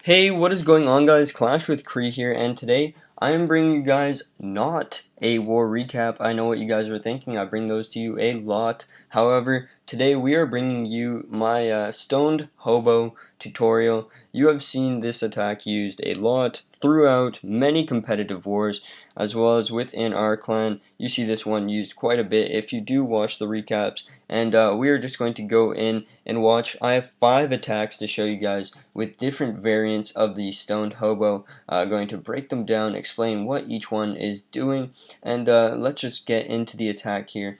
Hey, what is going on, guys? Clash with Kree here, and today I am bringing you guys not a war recap. I know what you guys are thinking. I bring those to you a lot. However, today we are bringing you my stoned hobo tutorial. You have seen this attack used a lot throughout many competitive wars, as well as within our clan. You see this one used quite a bit if you do watch the recaps. And we are just going to go in and watch. I have 5 attacks to show you guys with different variants of the stoned hobo. Going to break them down, explain what each one is doing, and let's just get into the attack here.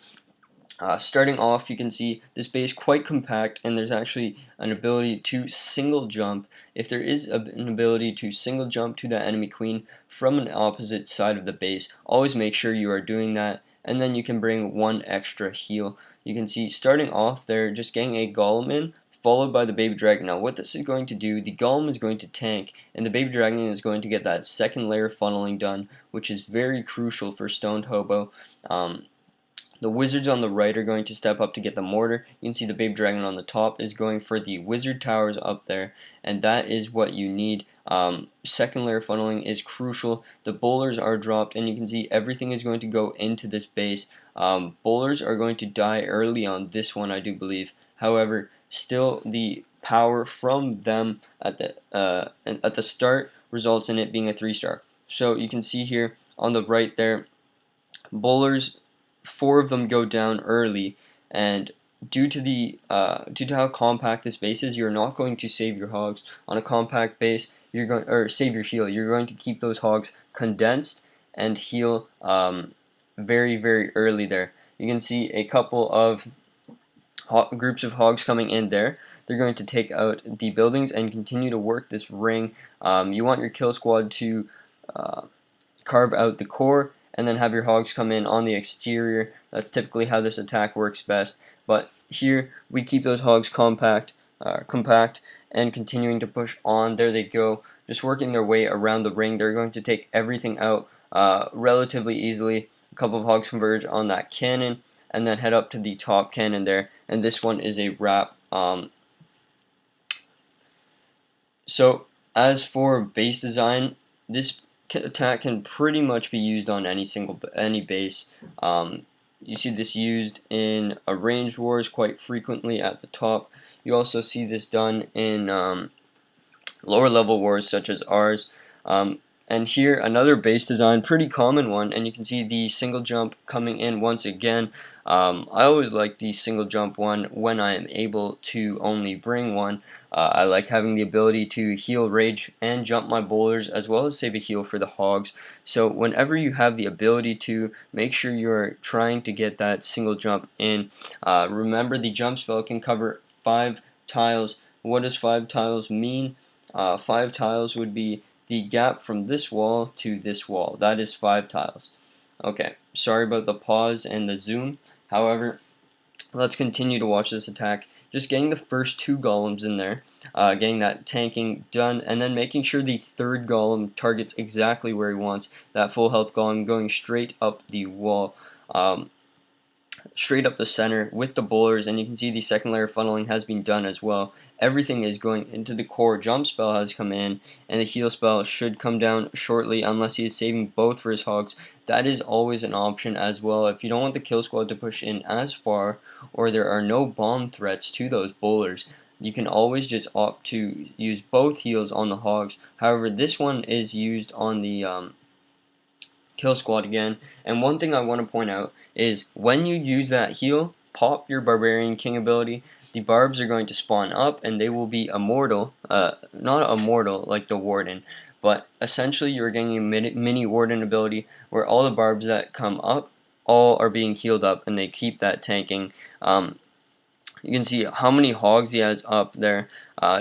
Starting off, you can see this base quite compact, and there's actually an ability to single jump. If there is an ability to single jump to that enemy queen from an opposite side of the base, always make sure you are doing that, and then you can bring 1 extra heal. You can see starting off there, just getting a golem in, followed by the baby dragon. Now what this is going to do, the golem is going to tank, and the baby dragon is going to get that second layer funneling done, which is very crucial for stoned hobo. The wizards on the right are going to step up to get the mortar. You can see the baby dragon on the top is going for the wizard towers up there, and that is what you need. Second layer funneling is crucial. The bowlers are dropped, and you can see everything is going to go into this base. Bowlers are going to die early on this one, I do believe. However, still the power from them at the start results in it being a 3-star. So you can see here on the right there, bowlers, 4 of them go down early, and due to how compact this base is, you're not going to save your hogs on a compact base. You're going or save your heal. You're going to keep those hogs condensed and heal very early there. You can see a couple of groups of hogs coming in there. They're going to take out the buildings and continue to work this ring. You want your kill squad to carve out the core, and then have your hogs come in on the exterior. That's typically how this attack works best. But here we keep those hogs compact, and continuing to push on. There they go, just working their way around the ring. They're going to take everything out relatively easily. A couple of hogs converge on that cannon, and then head up to the top cannon there. And this one is a wrap. So as for base design, this attack can pretty much be used on any base. You see this used in arranged wars quite frequently at the top. You also see this done in lower level wars such as ours. And here another base design, pretty common one, and you can see the single jump coming in once again. I always like the single jump one when I am able to only bring one. I like having the ability to heal rage and jump my bowlers, as well as save a heal for the hogs. So whenever you have the ability to, make sure you're trying to get that single jump in. Remember, the jump spell can cover 5 tiles. What does 5 tiles mean? 5 tiles would be the gap from this wall to this wall. That is 5 tiles. Okay, sorry about the pause and the zoom. However, let's continue to watch this attack. Just getting the first 2 golems in there, getting that tanking done, and then making sure the 3rd golem targets exactly where he wants. That full health golem going straight up the wall, straight up the center with the bowlers, and you can see the second layer funneling has been done as well. Everything is going into the core. Jump spell has come in, and the heal spell should come down shortly unless he is saving both for his hogs. That is always an option as well. If you don't want the kill squad to push in as far, or there are no bomb threats to those bowlers, you can always just opt to use both heals on the hogs. However, this one is used on the kill squad again. And one thing I want to point out is when you use that heal, pop your Barbarian King ability, the barbs are going to spawn up and they will be immortal, not immortal like the Warden, but essentially you're getting a mini Warden ability where all the barbs that come up all are being healed up and they keep that tanking. You can see how many hogs he has up there.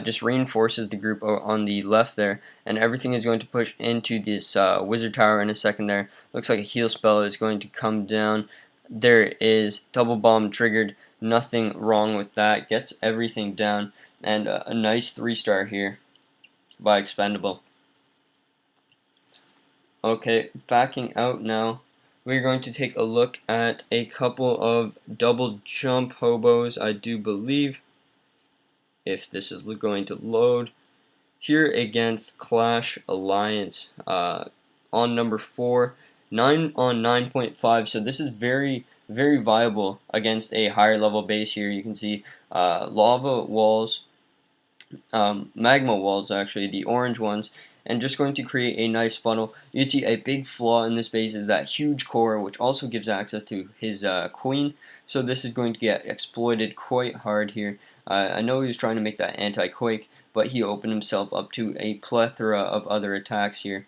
Just reinforces the group on the left there, and everything is going to push into this wizard tower in a second there. Looks like a heal spell is going to come down. There is double bomb triggered. Nothing wrong with that. Gets everything down, and a nice 3-star here by Expendable. Okay, backing out now. We're going to take a look at a couple of double jump hobos, I do believe, if this is going to load. here against Clash Alliance on number 4, 9 on 9.5. So this is very, very viable against a higher level base here. You can see lava walls, magma walls actually, the orange ones, and just going to create a nice funnel. You can see a big flaw in this base is that huge core, which also gives access to his queen. So this is going to get exploited quite hard here. I know he was trying to make that anti-quake, but he opened himself up to a plethora of other attacks here.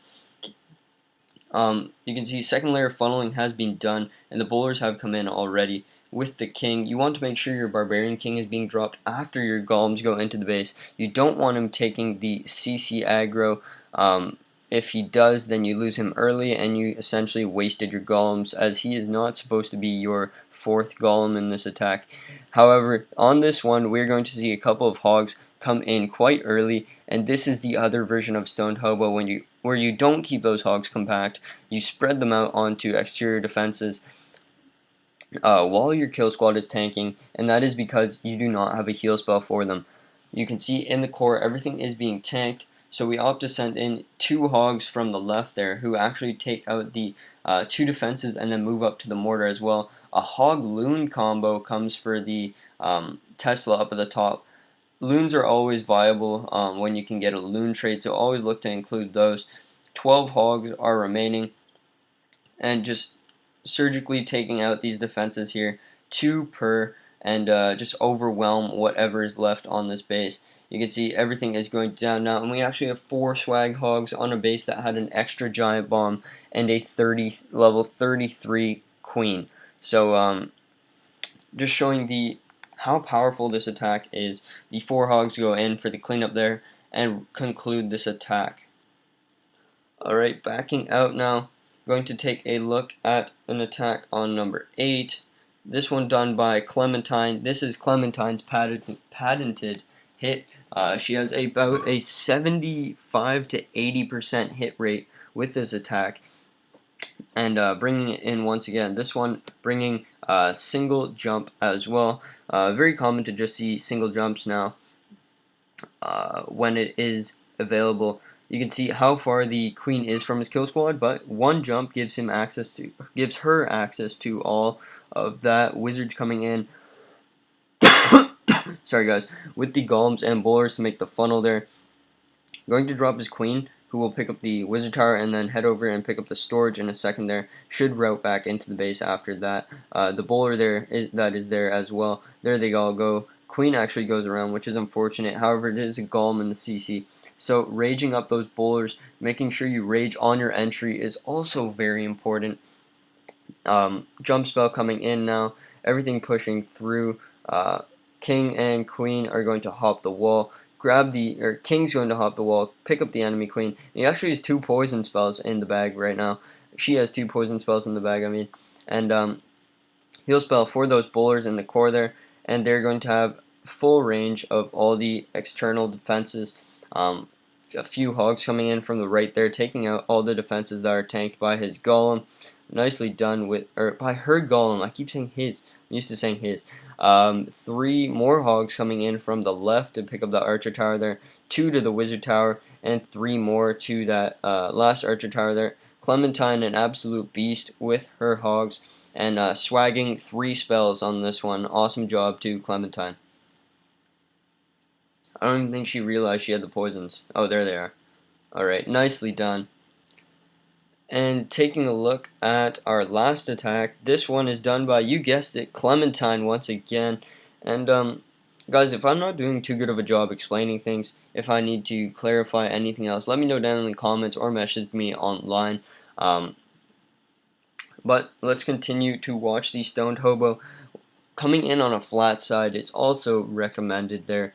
You can see second layer funneling has been done, and the bowlers have come in already. With the king, you want to make sure your barbarian king is being dropped after your golems go into the base. You don't want him taking the CC aggro. If he does, then you lose him early, and you essentially wasted your golems, as he is not supposed to be your 4th golem in this attack. However, on this one, we're going to see a couple of hogs come in quite early, and this is the other version of Stoned Hobo where you don't keep those hogs compact. You spread them out onto exterior defenses while your kill squad is tanking, and that is because you do not have a heal spell for them. You can see in the core everything is being tanked, so we opt to send in 2 hogs from the left there who actually take out the 2 defenses and then move up to the mortar as well. A hog loon combo comes for the Tesla up at the top. Loons are always viable when you can get a loon trade, so always look to include those. 12 hogs are remaining, and just surgically taking out these defenses here, 2 per, and just overwhelm whatever is left on this base. You can see everything is going down now, and we actually have 4 swag hogs on a base that had an extra giant bomb and a level 33 queen. So just showing how powerful this attack is. The 4 hogs go in for the cleanup there and conclude this attack. Alright, backing out now. Going to take a look at an attack on number 8. This one done by Clementine. This is Clementine's patented hit. She has about a 75 to 80% hit rate with this attack. And bringing it in once again. This one bringing single jump as well. Very common to just see single jumps now when it is available. You can see how far the queen is from his kill squad, but one jump gives her access to all of that. Wizards coming in. Sorry guys, with the golems and bowlers to make the funnel there. Going to drop his queen, who will pick up the wizard tower and then head over and pick up the storage in a second there. Should route back into the base after that. The bowler that is there as well. There they all go. Queen actually goes around, which is unfortunate. However, it is a golem in the CC. So raging up those bowlers, making sure you rage on your entry is also very important. Jump spell coming in now. Everything pushing through. King and queen are going to hop the wall. King's going to hop the wall, pick up the enemy queen. He actually has 2 poison spells in the bag right now. She has 2 poison spells in the bag, I mean. And heal spell for those bowlers in the core there. And they're going to have full range of all the external defenses. A few hogs coming in from the right there, taking out all the defenses that are tanked by his golem. Nicely done by her golem. I keep saying his. I'm used to saying his. 3 more hogs coming in from the left to pick up the archer tower there. 2 to the wizard tower, and 3 more to that last archer tower there. Clementine, an absolute beast with her hogs, and swagging 3 spells on this one. Awesome job to Clementine. I don't even think she realized she had the poisons. Oh, there they are. Alright, nicely done. And taking a look at our last attack, this one is done by, you guessed it, Clementine once again. And guys, if I'm not doing too good of a job explaining things, if I need to clarify anything else, let me know down in the comments or message me online. But let's continue to watch the Stoned Hobo. Coming in on a flat side is also recommended there.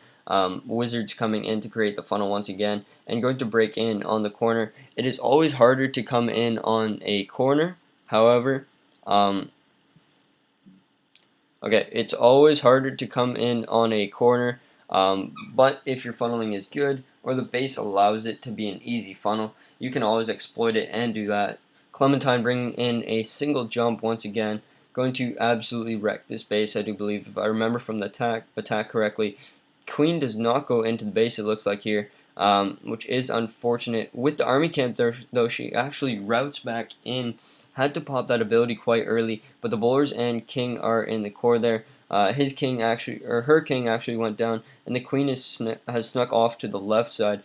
Wizards coming in to create the funnel once again and going to break in on the corner. It is always harder to come in on a corner, however, it's always harder to come in on a corner, but if your funneling is good or the base allows it to be an easy funnel, you can always exploit it and do that. Clementine bringing in a single jump once again, going to absolutely wreck this base, I do believe, if I remember from the attack correctly. Queen does not go into the base, it looks like here. which is unfortunate. With the army camp there, though, she actually routes back in. Had to pop that ability quite early, but the bowlers and king are in the core there. His king actually, or her king actually went down, and the queen has snuck off to the left side,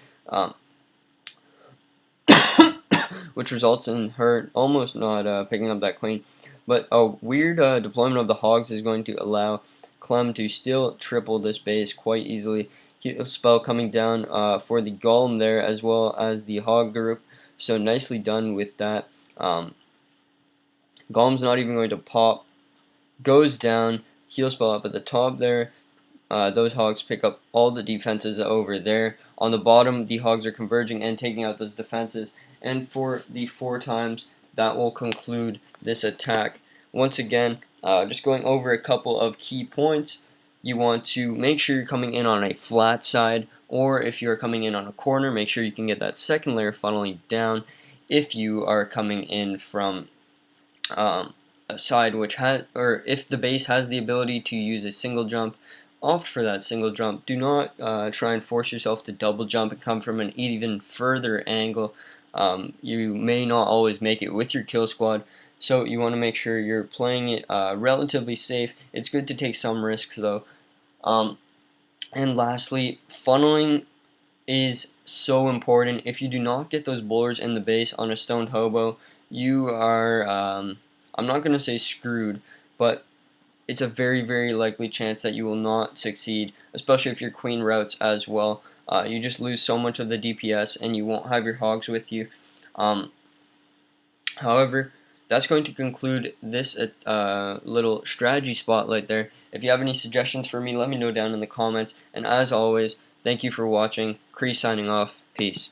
which results in her almost not picking up that queen. But a weird deployment of the hogs is going to allow Clem to still triple this base quite easily. Heal spell coming down for the golem there, as well as the hog group. So nicely done with that. Golem's not even going to pop. Goes down. Heal spell up at the top there. Those hogs pick up all the defenses over there. On the bottom, the hogs are converging and taking out those defenses. And for the 4 times, that will conclude this attack. Once again, just going over a couple of key points. You want to make sure you're coming in on a flat side, or if you're coming in on a corner, make sure you can get that second layer funneling down. If you are coming in from a side which has, or if the base has the ability to use a single jump, opt for that single jump. Do not try and force yourself to double jump and come from an even further angle. You may not always make it with your kill squad, so you want to make sure you're playing it relatively safe. It's good to take some risks though. And lastly, funneling is so important. If you do not get those bowlers in the base on a stoned hobo, you are, I'm not going to say screwed, but it's a very, very likely chance that you will not succeed, especially if your queen routes as well. You just lose so much of the DPS and you won't have your hogs with you. However, that's going to conclude this little strategy spotlight there. If you have any suggestions for me, let me know down in the comments. And as always, thank you for watching. Kree signing off. Peace.